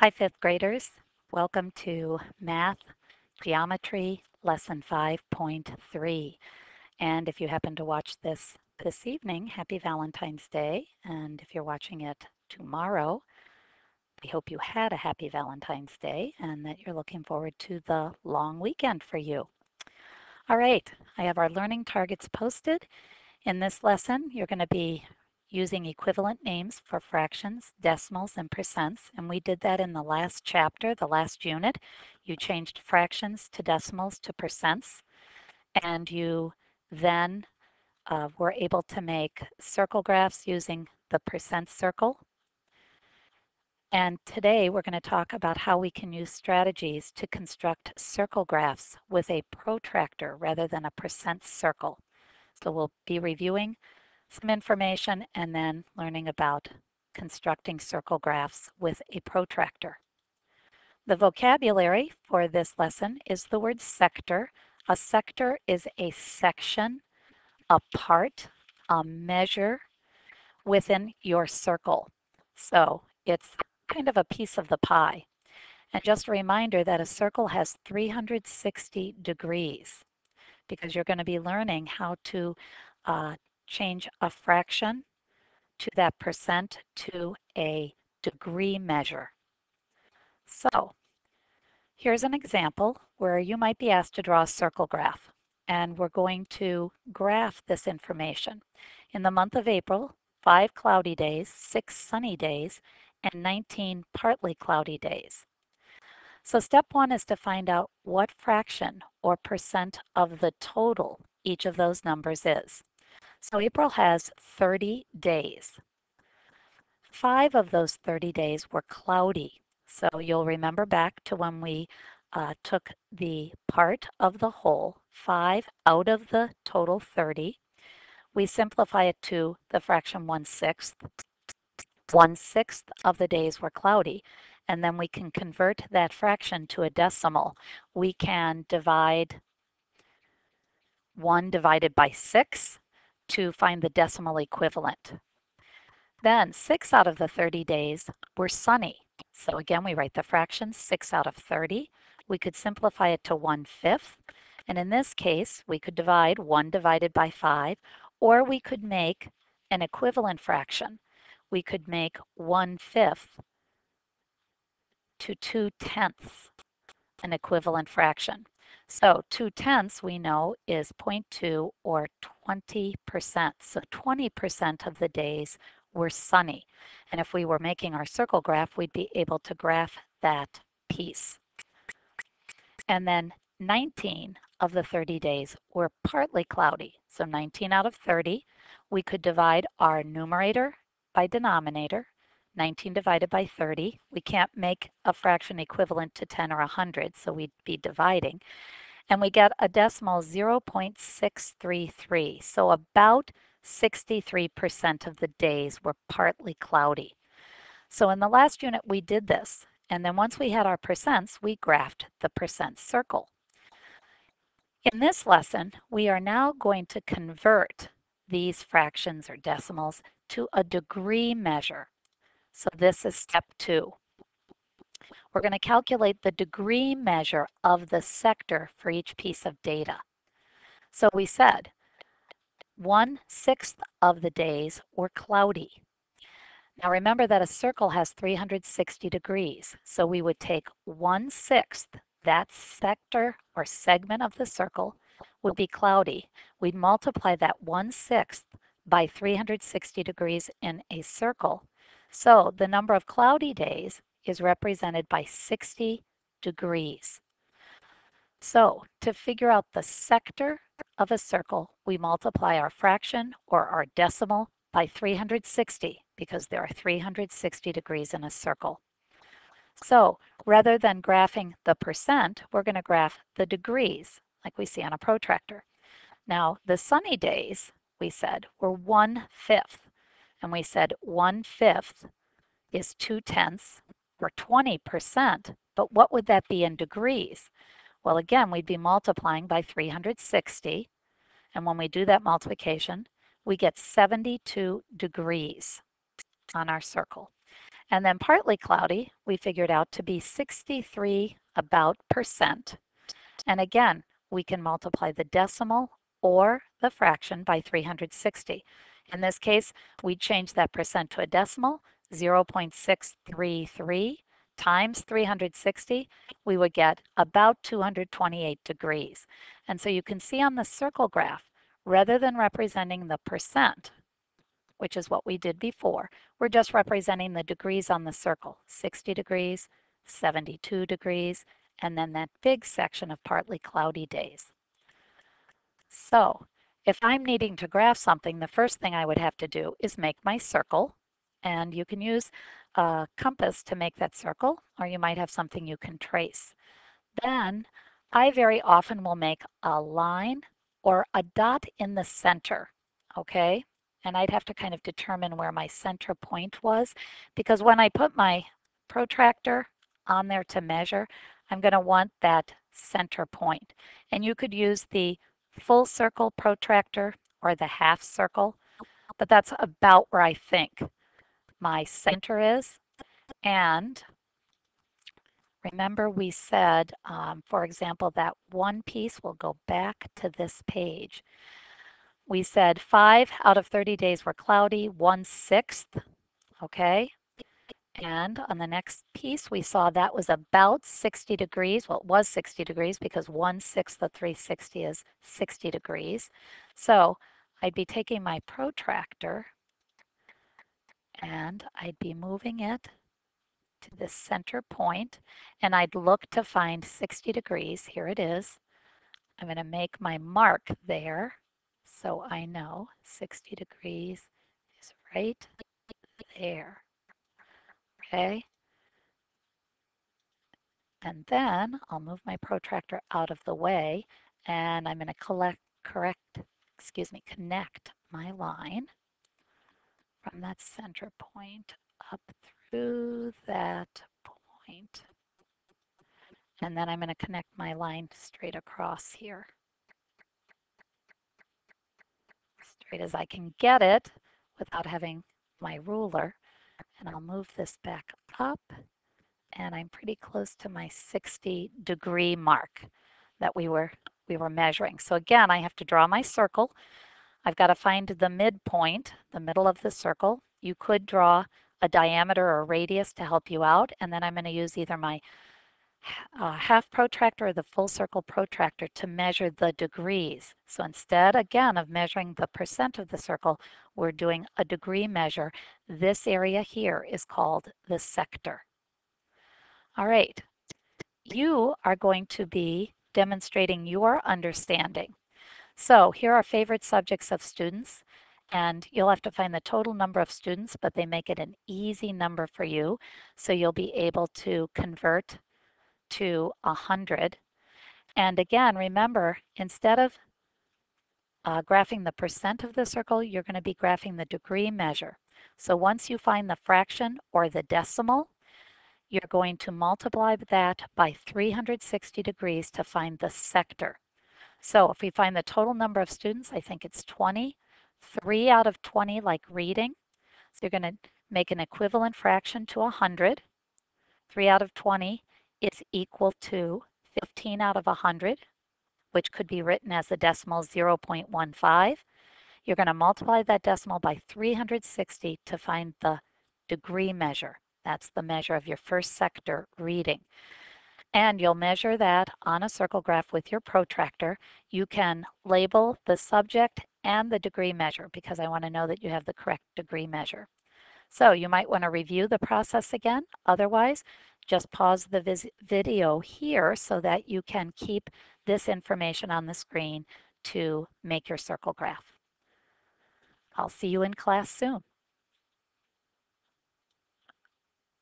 Hi, fifth graders. Welcome to Math Geometry Lesson 5.3. And if you happen to watch this evening, happy Valentine's Day. And if you're watching it tomorrow, we hope you had a happy Valentine's Day and that you're looking forward to the long weekend for you. All right, I have our learning targets posted. In this lesson, you're going to be using equivalent names for fractions, decimals, and percents, and we did that in the last chapter, the last unit. You changed fractions to decimals to percents, and you then were able to make circle graphs using the percent circle. And today we're going to talk about how we can use strategies to construct circle graphs with a protractor rather than a percent circle. So we'll be reviewing some information and then learning about constructing circle graphs with a protractor. The vocabulary for this lesson is the word sector. A sector is a section, a part, a measure within your circle. So it's kind of a piece of the pie. And just a reminder that a circle has 360 degrees because you're going to be learning how to change a fraction to that percent to a degree measure. So here's an example where you might be asked to draw a circle graph, and we're going to graph this information. In the month of April, 5 cloudy days, 6 sunny days, and 19 partly cloudy days. So step one is to find out what fraction or percent of the total each of those numbers is. So April has 30 days. 5 of those 30 days were cloudy. So you'll remember back to when we took the part of the whole, 5 out of the total 30. We simplify it to the fraction 1/6. 1/6 of the days were cloudy. And then we can convert that fraction to a decimal. We can divide 1 divided by 6 to find the decimal equivalent. Then 6 out of the 30 days were sunny. So again, we write the fraction 6 out of 30. We could simplify it to 1/5. And in this case, we could divide 1 divided by 5, or we could make an equivalent fraction. We could make 1/5 to 2/10 an equivalent fraction. So 2/10 we know is 0.2 or 20%. So 20% of the days were sunny. And if we were making our circle graph, we'd be able to graph that piece. And then 19 of the 30 days were partly cloudy. So 19 out of 30, we could divide our numerator by denominator. 19 divided by 30, we can't make a fraction equivalent to 10 or 100, so we'd be dividing. And we get a decimal 0.633. So about 63% of the days were partly cloudy. So in the last unit, we did this. And then once we had our percents, we graphed the percent circle. In this lesson, we are now going to convert these fractions or decimals to a degree measure. So this is step 2. We're going to calculate the degree measure of the sector for each piece of data. So we said 1/6 of the days were cloudy. Now remember that a circle has 360 degrees, so we would take 1/6, that sector or segment of the circle would be cloudy. We'd multiply that 1/6 by 360 degrees in a circle. So the number of cloudy days is represented by 60 degrees. So to figure out the sector of a circle, we multiply our fraction or our decimal by 360 because there are 360 degrees in a circle. So rather than graphing the percent, we're going to graph the degrees like we see on a protractor. Now the sunny days, we said, were 1/5. And we said 1/5 is 2/10 or 20%. But what would that be in degrees? Well, again, we'd be multiplying by 360. And when we do that multiplication, we get 72 degrees on our circle. And then partly cloudy, we figured out to be 63 about percent. And again, we can multiply the decimal or the fraction by 360. In this case, we change that percent to a decimal, 0.633 times 360, we would get about 228 degrees. And so you can see on the circle graph, rather than representing the percent, which is what we did before, we're just representing the degrees on the circle, 60 degrees, 72 degrees, and then that big section of partly cloudy days. So if I'm needing to graph something, the first thing I would have to do is make my circle. And you can use a compass to make that circle, or you might have something you can trace. Then I very often will make a line or a dot in the center, okay? And I'd have to kind of determine where my center point was, because when I put my protractor on there to measure, I'm going to want that center point. And you could use the full circle protractor or the half circle, but that's about where I think my center is. And remember we said, for example, that one piece will go back to this page. We said 5 out of 30 days were cloudy, 1/6, okay? And on the next piece, we saw that was about 60 degrees. Well, it was 60 degrees because 1/6 of 360 is 60 degrees. So I'd be taking my protractor and I'd be moving it to this center point, and I'd look to find 60 degrees. Here it is. I'm going to make my mark there so I know 60 degrees is right there. Okay, and then I'll move my protractor out of the way, and I'm going to connect my line from that center point up through that point. And then I'm going to connect my line straight across here, straight as I can get it without having my ruler. And I'll move this back up, and I'm pretty close to my 60-degree mark that we were measuring. So again, I have to draw my circle. I've got to find the midpoint, the middle of the circle. You could draw a diameter or a radius to help you out, and then I'm going to use either my half protractor or the full circle protractor to measure the degrees. So instead, again, of measuring the percent of the circle, we're doing a degree measure. This area here is called the sector. All right, you are going to be demonstrating your understanding. So here are favorite subjects of students, and you'll have to find the total number of students, but they make it an easy number for you. So you'll be able to convert to 100. And again, remember, instead of graphing the percent of the circle, you're going to be graphing the degree measure. So once you find the fraction or the decimal, you're going to multiply that by 360 degrees to find the sector. So if we find the total number of students, I think it's 20. 3 out of 20 like reading. So you're going to make an equivalent fraction to 100. 3 out of 20 is equal to 15 out of 100, which could be written as the decimal 0.15. You're going to multiply that decimal by 360 to find the degree measure. That's the measure of your first sector reading. And you'll measure that on a circle graph with your protractor. You can label the subject and the degree measure because I want to know that you have the correct degree measure. So you might want to review the process again. Otherwise, just pause the video here so that you can keep this information on the screen to make your circle graph. I'll see you in class soon.